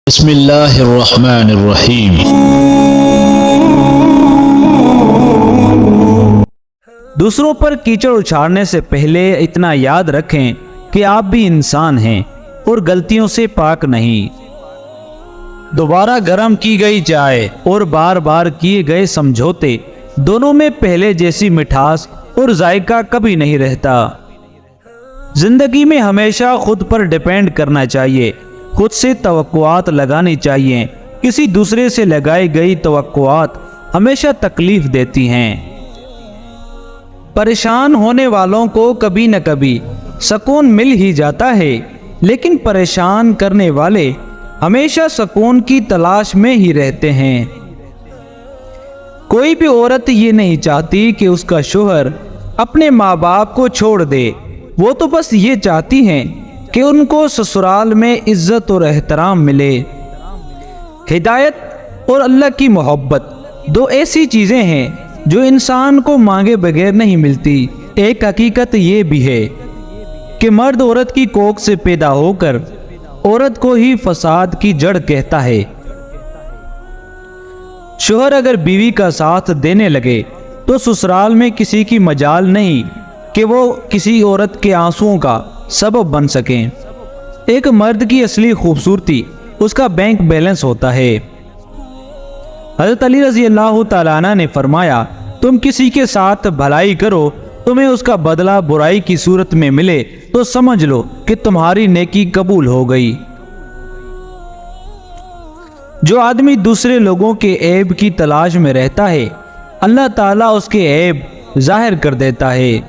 بسم اللہ الرحمن الرحیم۔ دوسروں پر کیچڑ اچھالنے سے پہلے اتنا یاد رکھیں کہ آپ بھی انسان ہیں اور غلطیوں سے پاک نہیں۔ دوبارہ گرم کی گئی چائے اور بار بار کیے گئے سمجھوتے دونوں میں پہلے جیسی مٹھاس اور ذائقہ کبھی نہیں رہتا۔ زندگی میں ہمیشہ خود پر ڈیپینڈ کرنا چاہیے، خود سے توقعات لگانی چاہیے۔ کسی دوسرے سے لگائی گئی توقعات ہمیشہ تکلیف دیتی ہیں۔ پریشان ہونے والوں کو کبھی نہ کبھی سکون مل ہی جاتا ہے، لیکن پریشان کرنے والے ہمیشہ سکون کی تلاش میں ہی رہتے ہیں۔ کوئی بھی عورت یہ نہیں چاہتی کہ اس کا شوہر اپنے ماں باپ کو چھوڑ دے، وہ تو بس یہ چاہتی ہیں کہ ان کو سسرال میں عزت اور احترام ملے۔ ہدایت اور اللہ کی محبت دو ایسی چیزیں ہیں جو انسان کو مانگے بغیر نہیں ملتی۔ ایک حقیقت یہ بھی ہے کہ مرد عورت کی کوکھ سے پیدا ہو کر عورت کو ہی فساد کی جڑ کہتا ہے۔ شوہر اگر بیوی کا ساتھ دینے لگے تو سسرال میں کسی کی مجال نہیں کہ وہ کسی عورت کے آنسوؤں کا سبب بن سکیں۔ ایک مرد کی اصلی خوبصورتی اس کا بینک بیلنس ہوتا ہے۔ حضرت علی رضی اللہ تعالیٰ عنہ نے فرمایا، تم کسی کے ساتھ بھلائی کرو، تمہیں اس کا بدلہ برائی کی صورت میں ملے تو سمجھ لو کہ تمہاری نیکی قبول ہو گئی۔ جو آدمی دوسرے لوگوں کے عیب کی تلاش میں رہتا ہے، اللہ تعالیٰ اس کے عیب ظاہر کر دیتا ہے۔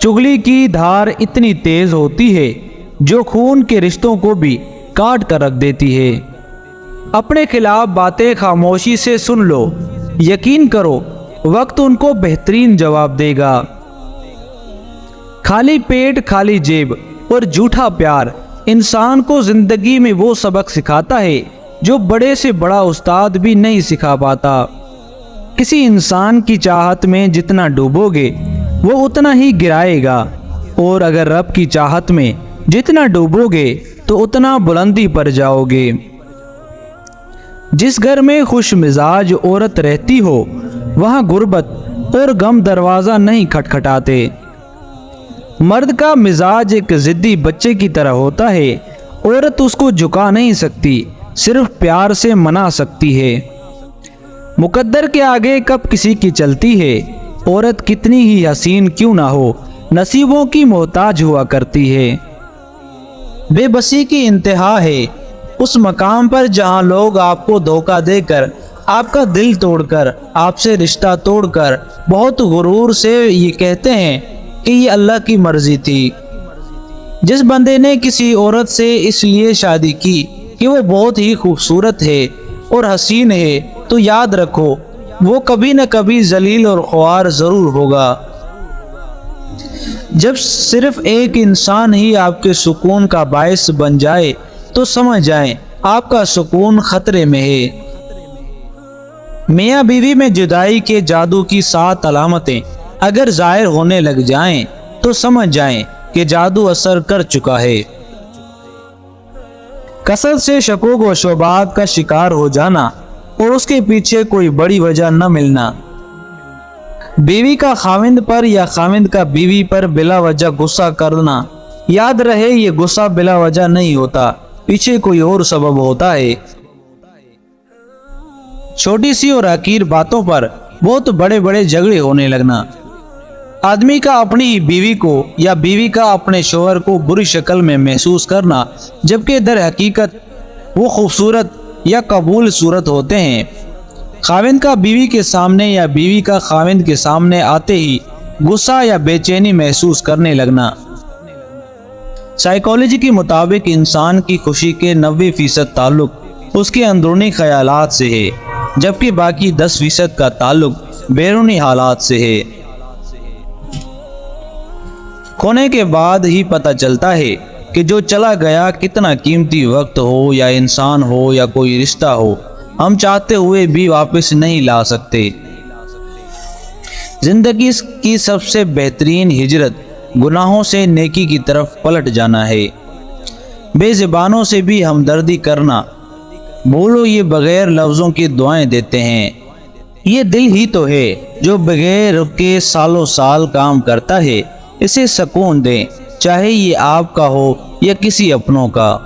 چغلی کی دھار اتنی تیز ہوتی ہے جو خون کے رشتوں کو بھی کاٹ کر رکھ دیتی ہے۔ اپنے خلاف باتیں خاموشی سے سن لو، یقین کرو وقت ان کو بہترین جواب دے گا۔ خالی پیٹ، خالی جیب اور جھوٹا پیار انسان کو زندگی میں وہ سبق سکھاتا ہے جو بڑے سے بڑا استاد بھی نہیں سکھا پاتا۔ کسی انسان کی چاہت میں جتنا ڈوبو گے وہ اتنا ہی گرائے گا، اور اگر رب کی چاہت میں جتنا ڈوبو گے تو اتنا بلندی پر جاؤ گے۔ جس گھر میں خوش مزاج عورت رہتی ہو وہاں غربت اور غم دروازہ نہیں کھٹکھٹاتے۔ مرد کا مزاج ایک ضدی بچے کی طرح ہوتا ہے، عورت اس کو جھکا نہیں سکتی، صرف پیار سے منا سکتی ہے۔ مقدر کے آگے کب کسی کی چلتی ہے، عورت کتنی ہی حسین کیوں نہ ہو، نصیبوں کی محتاج ہوا کرتی ہے۔ بے بسی کی انتہا ہے اس مقام پر جہاں لوگ آپ کو دھوکہ دے کر، آپ کا دل توڑ کر، آپ سے رشتہ توڑ کر بہت غرور سے یہ کہتے ہیں کہ یہ اللہ کی مرضی تھی۔ جس بندے نے کسی عورت سے اس لیے شادی کی کہ وہ بہت ہی خوبصورت ہے اور حسین ہے، تو یاد رکھو وہ کبھی نہ کبھی ذلیل اور خوار ضرور ہوگا۔ جب صرف ایک انسان ہی آپ کے سکون کا باعث بن جائے تو سمجھ جائیں آپ کا سکون خطرے میں ہے۔ میاں بیوی میں جدائی کے جادو کی 7 علامتیں اگر ظاہر ہونے لگ جائیں تو سمجھ جائیں کہ جادو اثر کر چکا ہے۔ کثرت سے شکوک و شبہات کا شکار ہو جانا اور اس کے پیچھے کوئی بڑی وجہ نہ ملنا۔ بیوی کا خاوند پر یا خاوند کا بیوی پر بلا وجہ غصہ کرنا، یاد رہے یہ غصہ بلا وجہ نہیں ہوتا، پیچھے کوئی اور سبب ہوتا ہے۔ چھوٹی سی اور حقیر باتوں پر بہت بڑے بڑے جھگڑے ہونے لگنا۔ آدمی کا اپنی بیوی کو یا بیوی کا اپنے شوہر کو بری شکل میں محسوس کرنا، جبکہ در حقیقت وہ خوبصورت یا قبول صورت ہوتے ہیں۔ خاوند کا بیوی کے سامنے یا بیوی کا خاوند کے سامنے آتے ہی غصہ یا بے چینی محسوس کرنے لگنا۔ سائیکالوجی کے مطابق انسان کی خوشی کے 90% تعلق اس کے اندرونی خیالات سے ہے، جبکہ باقی 10% کا تعلق بیرونی حالات سے ہے۔ کھونے کے بعد ہی پتہ چلتا ہے کہ جو چلا گیا کتنا قیمتی وقت ہو یا انسان ہو یا کوئی رشتہ ہو، ہم چاہتے ہوئے بھی واپس نہیں لا سکتے۔ زندگی کی سب سے بہترین ہجرت گناہوں سے نیکی کی طرف پلٹ جانا ہے۔ بے زبانوں سے بھی ہمدردی کرنا۔ بولو یہ بغیر لفظوں کی دعائیں دیتے ہیں۔ یہ دل ہی تو ہے جو بغیر رکے سالوں سال کام کرتا ہے، اسے سکون دیں، چاہے یہ آپ کا ہو یا کسی اپنوں کا۔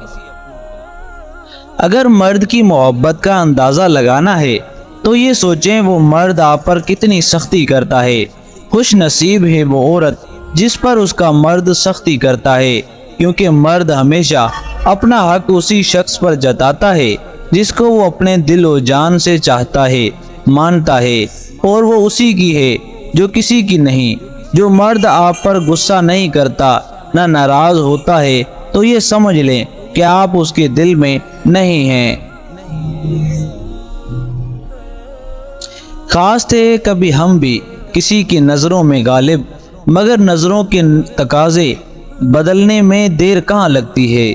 اگر مرد کی محبت کا اندازہ لگانا ہے تو یہ سوچیں وہ مرد آپ پر کتنی سختی کرتا ہے۔ خوش نصیب ہے وہ عورت جس پر اس کا مرد سختی کرتا ہے، کیونکہ مرد ہمیشہ اپنا حق اسی شخص پر جتاتا ہے جس کو وہ اپنے دل و جان سے چاہتا ہے، مانتا ہے، اور وہ اسی کی ہے جو کسی کی نہیں۔ جو مرد آپ پر غصہ نہیں کرتا، نہ ناراض ہوتا ہے، تو یہ سمجھ لیں کہ آپ اس کے دل میں نہیں ہیں۔ خاص تھے کبھی ہم بھی کسی کی نظروں میں غالب، مگر نظروں کے تقاضے بدلنے میں دیر کہاں لگتی ہے۔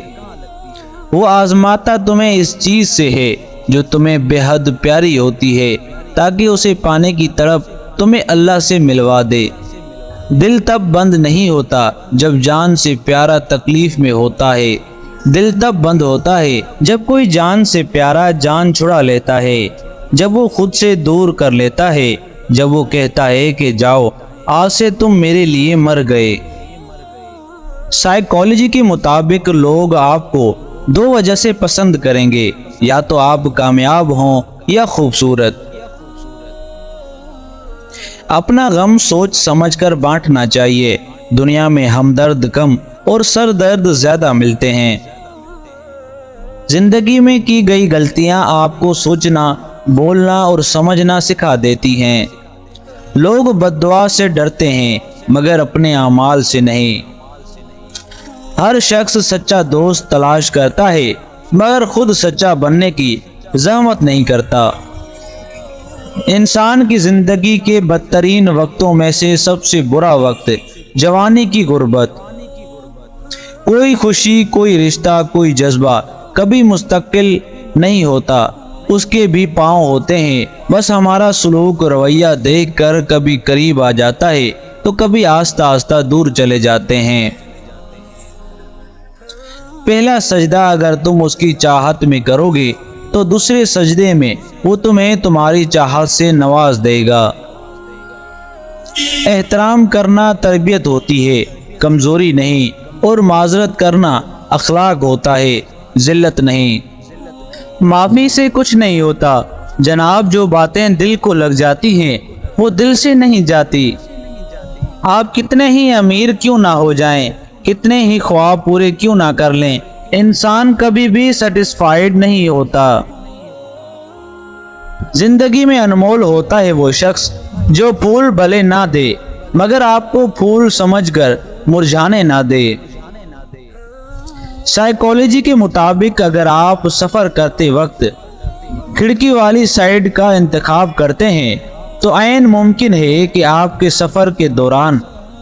وہ آزماتا تمہیں اس چیز سے ہے جو تمہیں بے حد پیاری ہوتی ہے، تاکہ اسے پانے کی تڑپ تمہیں اللہ سے ملوا دے۔ دل تب بند نہیں ہوتا جب جان سے پیارا تکلیف میں ہوتا ہے، دل تب بند ہوتا ہے جب کوئی جان سے پیارا جان چھڑا لیتا ہے، جب وہ خود سے دور کر لیتا ہے، جب وہ کہتا ہے کہ جاؤ آج سے تم میرے لیے مر گئے۔ سائیکالوجی کے مطابق لوگ آپ کو دو وجہ سے پسند کریں گے، یا تو آپ کامیاب ہوں یا خوبصورت۔ اپنا غم سوچ سمجھ کر بانٹنا چاہیے۔ دنیا میں ہمدرد کم اور سر درد زیادہ ملتے ہیں۔ زندگی میں کی گئی غلطیاں آپ کو سوچنا، بولنا اور سمجھنا سکھا دیتی ہیں۔ لوگ بد دعا سے ڈرتے ہیں مگر اپنے اعمال سے نہیں۔ ہر شخص سچا دوست تلاش کرتا ہے مگر خود سچا بننے کی زحمت نہیں کرتا۔ انسان کی زندگی کے بدترین وقتوں میں سے سب سے برا وقت جوانی کی غربت۔ کوئی خوشی، کوئی رشتہ، کوئی جذبہ کبھی مستقل نہیں ہوتا، اس کے بھی پاؤں ہوتے ہیں، بس ہمارا سلوک رویہ دیکھ کر کبھی قریب آ جاتا ہے تو کبھی آہستہ آہستہ دور چلے جاتے ہیں۔ پہلا سجدہ اگر تم اس کی چاہت میں کرو گے تو دوسرے سجدے میں وہ تمہیں تمہاری چاہت سے نواز دے گا۔ احترام کرنا تربیت ہوتی ہے، کمزوری نہیں، اور معذرت کرنا اخلاق ہوتا ہے، ذلت نہیں۔ معافی سے کچھ نہیں ہوتا جناب، جو باتیں دل کو لگ جاتی ہیں وہ دل سے نہیں جاتی۔ آپ کتنے ہی امیر کیوں نہ ہو جائیں، کتنے ہی خواب پورے کیوں نہ کر لیں، انسان کبھی بھی سیٹسفائیڈ نہیں ہوتا۔ زندگی میں انمول ہوتا ہے وہ شخص جو پھول بھلے نہ دے مگر آپ کو پھول سمجھ کر مرجھانے نہ دے۔ سائیکالوجی کے مطابق اگر آپ سفر کرتے وقت کھڑکی والی سائیڈ کا انتخاب کرتے ہیں تو عین ممکن ہے کہ آپ کے سفر کے دوران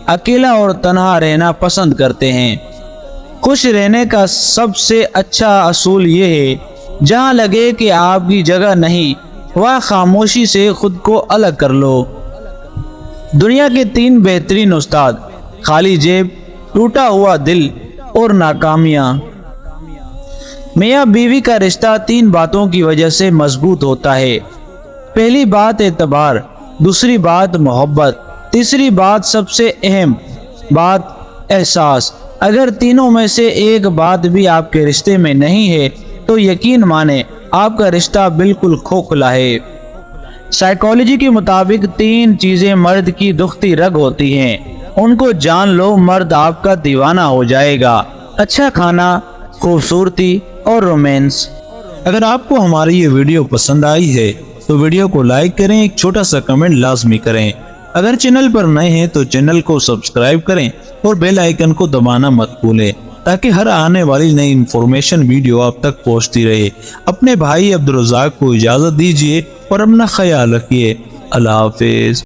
اکیلا اور تنہا رہنا پسند کرتے ہیں۔ خوش رہنے کا سب سے اچھا اصول یہ ہے جہاں لگے کہ آپ کی جگہ نہیں وہاں خاموشی سے خود کو الگ کر لو۔ دنیا کے 3 بہترین استاد: خالی جیب، ٹوٹا ہوا دل اور ناکامیاں۔ میاں بیوی کا رشتہ 3 باتوں کی وجہ سے مضبوط ہوتا ہے۔ پہلی بات اعتبار، دوسری بات محبت، تیسری بات سب سے اہم بات احساس۔ اگر تینوں میں سے ایک بات بھی آپ کے رشتے میں نہیں ہے تو یقین مانیں آپ کا رشتہ بالکل کھوکھلا ہے۔ سائیکالوجی کے مطابق 3 چیزیں مرد کی دکھتی رگ ہوتی ہیں، ان کو جان لو، مرد آپ کا دیوانہ ہو جائے گا: اچھا کھانا، خوبصورتی اور رومانس۔ اگر آپ کو ہماری یہ ویڈیو پسند آئی ہے تو ویڈیو کو لائک کریں، ایک چھوٹا سا کمنٹ لازمی کریں۔ اگر چینل پر نئے ہیں تو چینل کو سبسکرائب کریں اور بیل آئیکن کو دبانا مت بھولیں تاکہ ہر آنے والی نئی انفارمیشن ویڈیو آپ تک پہنچتی رہے۔ اپنے بھائی عبدالرزاق کو اجازت دیجیے اور اپنا خیال رکھیے۔ اللہ حافظ۔